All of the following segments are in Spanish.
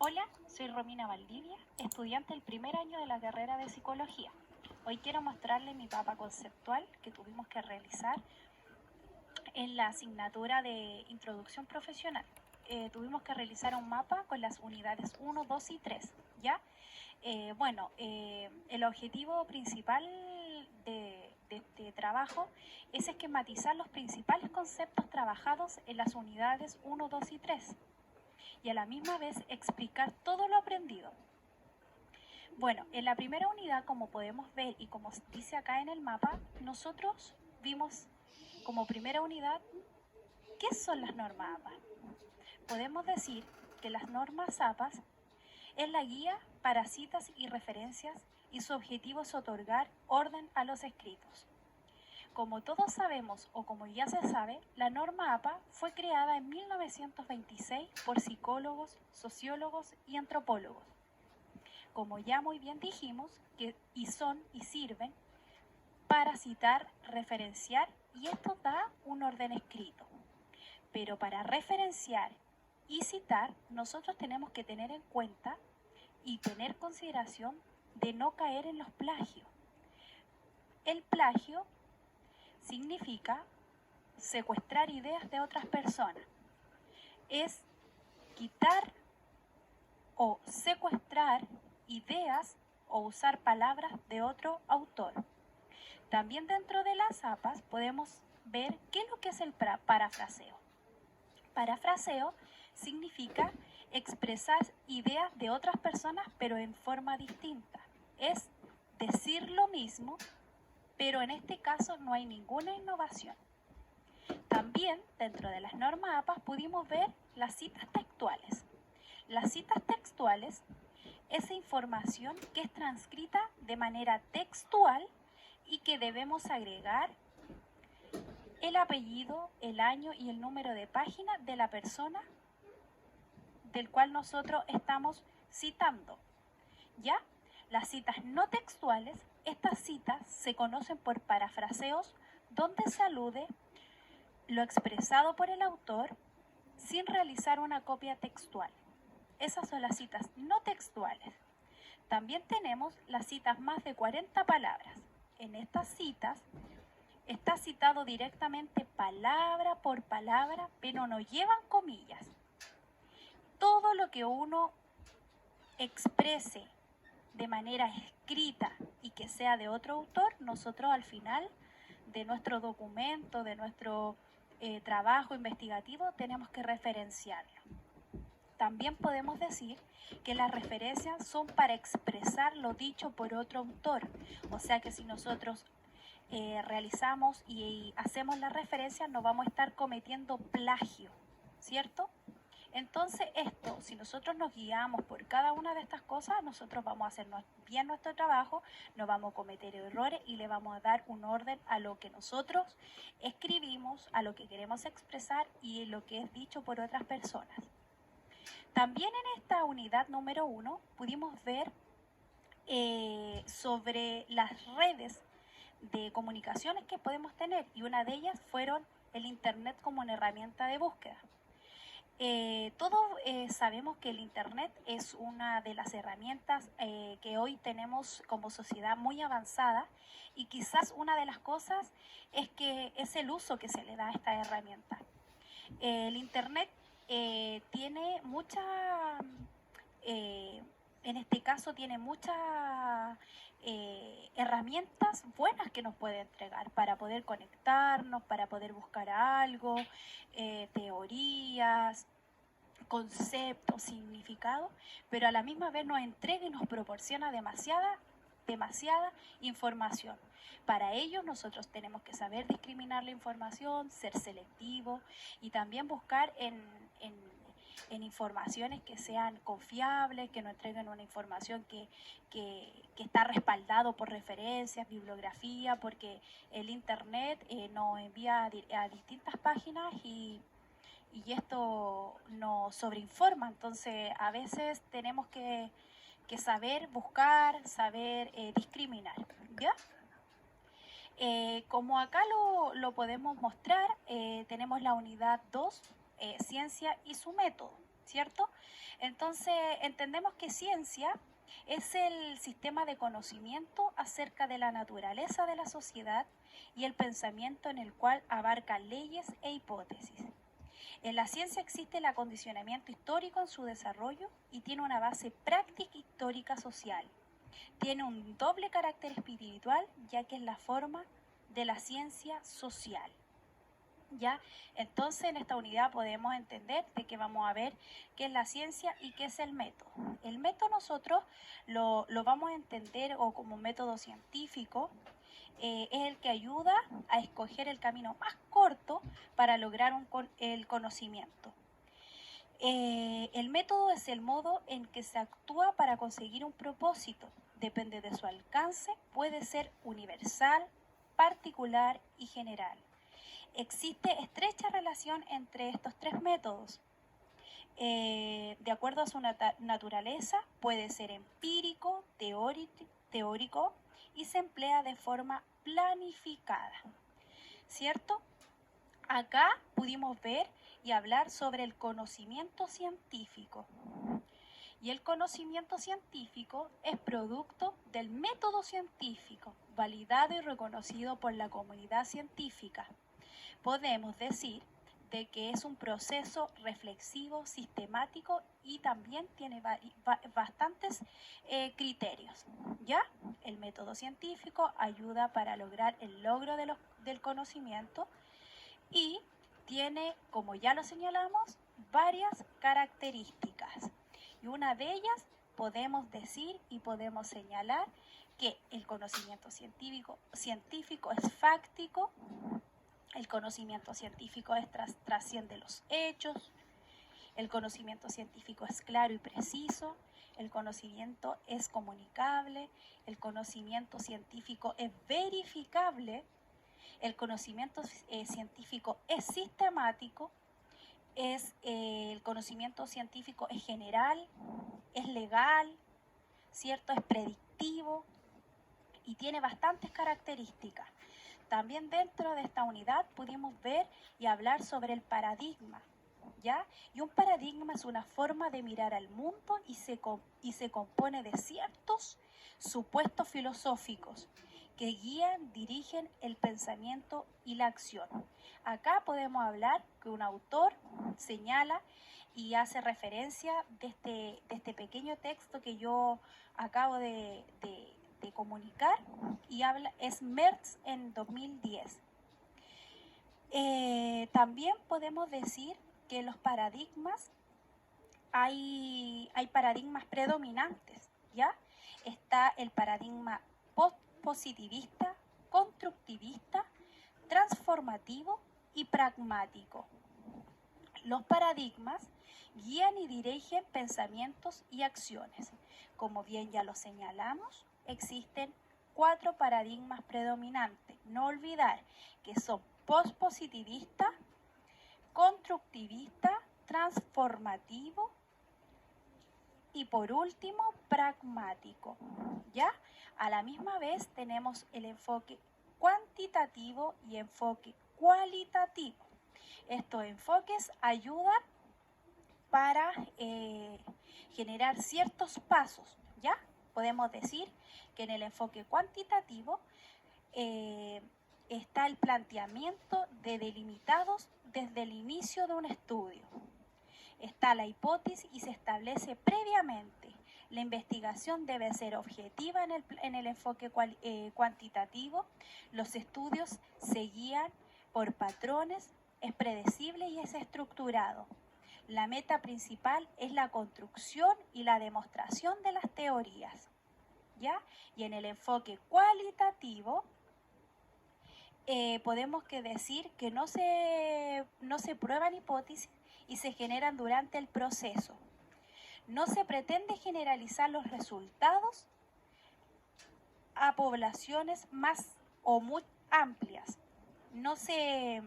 Hola, soy Romina Valdivia, estudiante del primer año de la carrera de Psicología. Hoy quiero mostrarles mi mapa conceptual que tuvimos que realizar en la asignatura de Introducción Profesional. Tuvimos que realizar un mapa con las unidades 1, 2 y 3, ¿ya? El objetivo principal de este trabajo es esquematizar los principales conceptos trabajados en las unidades 1, 2 y 3 y a la misma vez explicar todo lo aprendido. Bueno, en la primera unidad, como podemos ver y como dice acá en el mapa, nosotros vimos como primera unidad ¿qué son las normas APA? Podemos decir que las normas APA es la guía para citas y referencias y su objetivo es otorgar orden a los escritos. Como todos sabemos o como ya se sabe, la norma APA fue creada en 1926 por psicólogos, sociólogos y antropólogos. Como ya muy bien dijimos, y sirven para citar, referenciar y esto da un orden escrito. Pero para referenciar y citar, nosotros tenemos que tener en cuenta y tener consideración de no caer en los plagios. El plagio significa secuestrar ideas de otras personas. Es quitar o secuestrar ideas o usar palabras de otro autor. También dentro de las APAs podemos ver qué es lo que es el parafraseo. Parafraseo significa expresar ideas de otras personas pero en forma distinta. Es decir lo mismo, pero en este caso no hay ninguna innovación. También dentro de las normas APA pudimos ver las citas textuales. Las citas textuales es información que es transcrita de manera textual y que debemos agregar el apellido, el año y el número de página de la persona del cual nosotros estamos citando. ¿Ya? Las citas no textuales, estas citas se conocen por parafraseos donde se alude lo expresado por el autor sin realizar una copia textual. Esas son las citas no textuales. También tenemos las citas más de 40 palabras. En estas citas está citado directamente palabra por palabra, pero no llevan comillas. Todo lo que uno exprese de manera escrita y que sea de otro autor, nosotros al final de nuestro documento, de nuestro trabajo investigativo, tenemos que referenciarlo. También podemos decir que las referencias son para expresar lo dicho por otro autor. O sea que si nosotros realizamos y hacemos la referencia, no vamos a estar cometiendo plagio, ¿cierto? Entonces si nosotros nos guiamos por cada una de estas cosas, nosotros vamos a hacer bien nuestro trabajo, no vamos a cometer errores y le vamos a dar un orden a lo que nosotros escribimos, a lo que queremos expresar y lo que es dicho por otras personas. También en esta unidad número 1 pudimos ver sobre las redes de comunicaciones que podemos tener y una de ellas fueron el Internet como una herramienta de búsqueda. Todos sabemos que el Internet es una de las herramientas que hoy tenemos como sociedad muy avanzada y quizás una de las cosas es que es el uso que se le da a esta herramienta. El Internet tiene en este caso tiene muchas herramientas buenas que nos puede entregar para poder conectarnos, para poder buscar algo, teorías, conceptos, significados, pero a la misma vez nos entrega y nos proporciona demasiada información. Para ello nosotros tenemos que saber discriminar la información, ser selectivos y también buscar en informaciones que sean confiables, que nos entreguen una información que está respaldado por referencias, bibliografía, porque el Internet nos envía a distintas páginas y esto nos sobreinforma, entonces a veces tenemos que saber buscar, saber discriminar, ¿ya? Como acá lo podemos mostrar, tenemos la unidad 2, ciencia y su método. ¿cierto? Entonces, entendemos que ciencia es el sistema de conocimiento acerca de la naturaleza de la sociedad y el pensamiento en el cual abarca leyes e hipótesis. En la ciencia existe el acondicionamiento histórico en su desarrollo y tiene una base práctica histórica social. Tiene un doble carácter espiritual, ya que es la forma de la ciencia social. ¿Ya? Entonces en esta unidad podemos entender de que vamos a ver qué es la ciencia y qué es el método. El método nosotros lo vamos a entender o como método científico, es el que ayuda a escoger el camino más corto para lograr el conocimiento. El método es el modo en que se actúa para conseguir un propósito. Depende de su alcance, puede ser universal, particular y general. Existe estrecha relación entre estos tres métodos. De acuerdo a su naturaleza, puede ser empírico, teórico y se emplea de forma planificada, ¿cierto? Acá pudimos ver y hablar sobre el conocimiento científico. Y el conocimiento científico es producto del método científico, validado y reconocido por la comunidad científica. Podemos decir de que es un proceso reflexivo, sistemático y también tiene bastantes criterios. ¿Ya? El método científico ayuda para lograr el logro del conocimiento y tiene, como ya lo señalamos, varias características. Y una de ellas podemos decir y podemos señalar que el conocimiento científico es fáctico. El conocimiento científico trasciende los hechos, el conocimiento científico es claro y preciso, el conocimiento es comunicable, el conocimiento científico es verificable, el conocimiento científico es sistemático, el conocimiento científico es general, es legal, ¿cierto? Es predictivo y tiene bastantes características. También dentro de esta unidad pudimos ver y hablar sobre el paradigma, ¿ya? Y un paradigma es una forma de mirar al mundo y se compone de ciertos supuestos filosóficos que guían, dirigen el pensamiento y la acción. Acá podemos hablar que un autor señala y hace referencia de este pequeño texto que yo acabo de comunicar y es Merz en 2010. También podemos decir que los paradigmas, hay paradigmas predominantes, ¿ya? Está el paradigma positivista, constructivista, transformativo y pragmático. Los paradigmas guían y dirigen pensamientos y acciones. Como bien ya lo señalamos, existen 4 paradigmas predominantes. No olvidar que son pospositivista, constructivista, transformativo y por último pragmático. ¿Ya? A la misma vez tenemos el enfoque cuantitativo y enfoque cualitativo. Estos enfoques ayudan para generar ciertos pasos, ¿ya? Podemos decir que en el enfoque cuantitativo está el planteamiento de delimitados desde el inicio de un estudio. Está la hipótesis y se establece previamente. La investigación debe ser objetiva en el enfoque cuantitativo. Los estudios se guían por patrones, es predecible y es estructurado. La meta principal es la construcción y la demostración de las teorías, ¿ya? Y en el enfoque cualitativo podemos decir que no se prueban hipótesis y se generan durante el proceso. No se pretende generalizar los resultados a poblaciones más o muy amplias. No se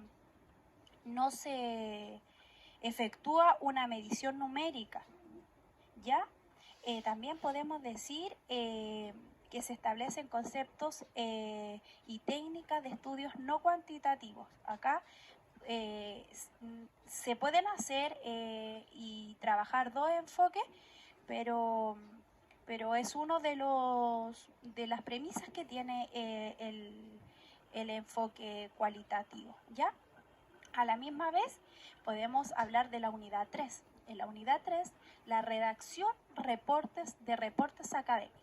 efectúa una medición numérica, ¿ya? También podemos decir que se establecen conceptos y técnicas de estudios no cuantitativos. Acá se pueden hacer y trabajar dos enfoques, pero es uno de las premisas que tiene el enfoque cualitativo, ¿ya? A la misma vez podemos hablar de la unidad 3. En la unidad 3, la redacción de reportes académicos.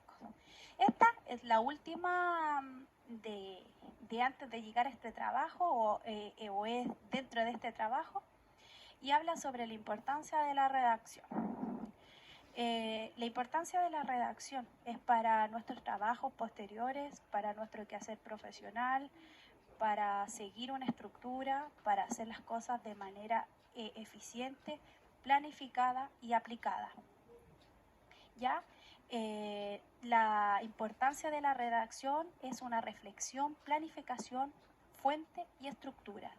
Esta es la última de antes de llegar a este trabajo o es dentro de este trabajo, y habla sobre la importancia de la redacción. La importancia de la redacción es para nuestros trabajos posteriores, para nuestro quehacer profesional, para seguir una estructura, para hacer las cosas de manera eficiente, planificada y aplicada. ¿Ya? La importancia de la redacción es una reflexión, planificación, fuente y estructura.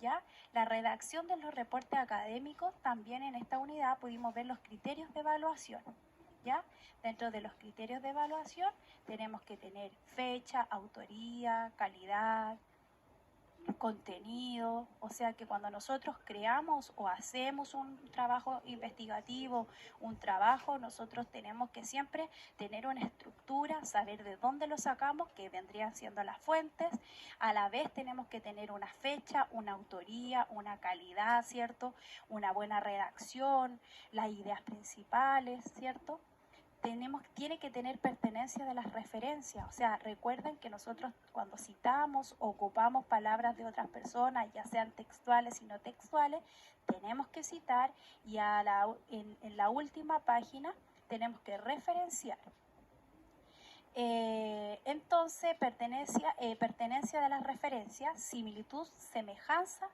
¿Ya? La redacción de los reportes académicos, también en esta unidad pudimos ver los criterios de evaluación. ¿Ya? Dentro de los criterios de evaluación tenemos que tener fecha, autoría, calidad, contenido, o sea que cuando nosotros creamos o hacemos un trabajo investigativo, un trabajo, nosotros tenemos que siempre tener una estructura, saber de dónde lo sacamos, que vendrían siendo las fuentes, a la vez tenemos que tener una fecha, una autoría, una calidad, ¿cierto? Una buena redacción, las ideas principales, ¿cierto? Tiene que tener pertenencia de las referencias, o sea, recuerden que nosotros cuando citamos o ocupamos palabras de otras personas, ya sean textuales y no textuales, tenemos que citar y en la última página tenemos que referenciar. Entonces, pertenencia de las referencias, similitud, semejanza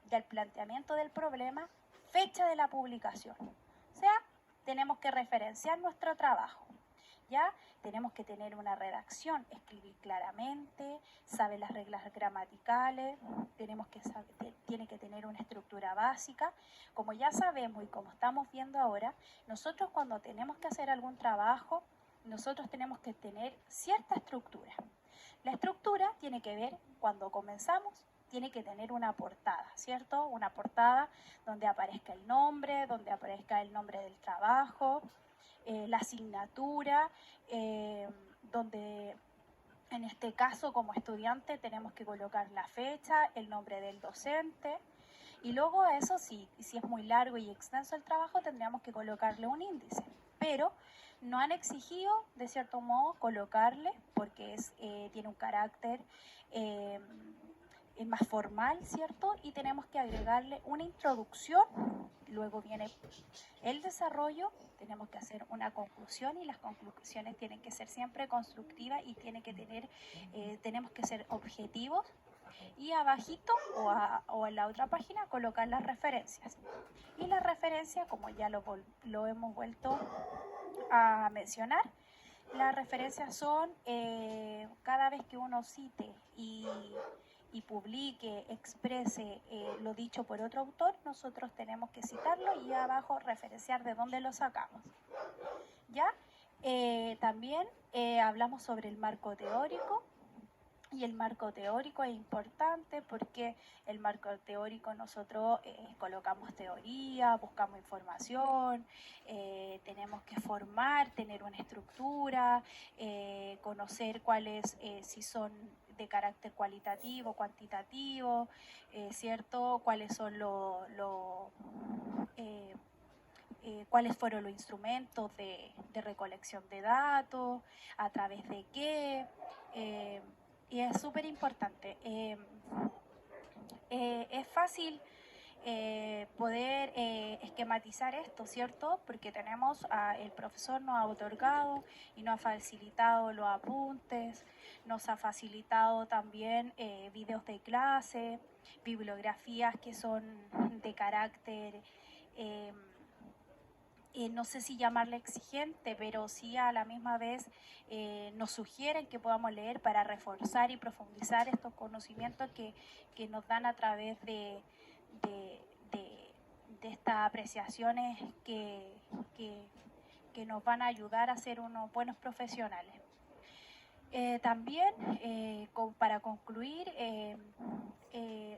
del planteamiento del problema, fecha de la publicación. O sea, tenemos que referenciar nuestro trabajo, ¿ya? Tenemos que tener una redacción, escribir claramente, saber las reglas gramaticales, tiene que tener una estructura básica. Como ya sabemos y como estamos viendo ahora, nosotros cuando tenemos que hacer algún trabajo, nosotros tenemos que tener cierta estructura. La estructura tiene que ver, cuando comenzamos, tiene que tener una portada, ¿cierto? Una portada donde aparezca el nombre del trabajo, la asignatura, donde en este caso como estudiante tenemos que colocar la fecha, el nombre del docente, y luego a eso, si es muy largo y extenso el trabajo, tendríamos que colocarle un índice, pero no han exigido, de cierto modo, colocarle, porque tiene un carácter más formal, ¿cierto? Y tenemos que agregarle una introducción, luego viene el desarrollo, tenemos que hacer una conclusión y las conclusiones tienen que ser siempre constructivas y tenemos que ser objetivos, y abajito o en la otra página colocar las referencias. Y las referencias, como ya lo hemos vuelto a mencionar, las referencias son cada vez que uno cite y publique, exprese lo dicho por otro autor, nosotros tenemos que citarlo y abajo referenciar de dónde lo sacamos. ¿Ya? También hablamos sobre el marco teórico. Y el marco teórico es importante porque el marco teórico nosotros colocamos teoría, buscamos información, tenemos que formar, tener una estructura, conocer cuáles, si son de carácter cualitativo, cuantitativo, ¿cierto? Cuáles son cuáles fueron los instrumentos de recolección de datos, a través de qué. Y es súper importante. Es fácil poder esquematizar esto, ¿cierto? Porque el profesor nos ha otorgado y nos ha facilitado los apuntes, nos ha facilitado también videos de clase, bibliografías que son de carácter no sé si llamarle exigente, pero sí a la misma vez nos sugieren que podamos leer para reforzar y profundizar estos conocimientos que nos dan a través de estas apreciaciones que nos van a ayudar a ser unos buenos profesionales. También, para concluir,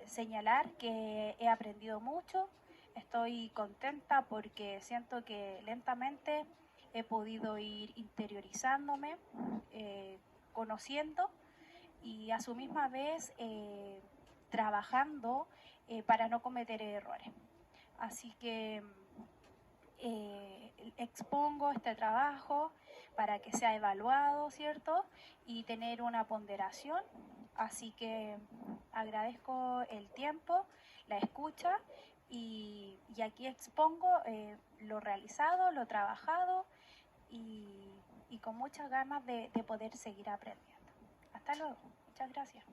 señalar que he aprendido mucho, estoy contenta porque siento que lentamente he podido ir interiorizándome, conociendo y a su misma vez trabajando para no cometer errores. Así que expongo este trabajo para que sea evaluado, ¿cierto? Y tener una ponderación. Así que agradezco el tiempo, la escucha y aquí expongo lo realizado, lo trabajado y con muchas ganas de poder seguir aprendiendo. Hasta luego. Muchas gracias.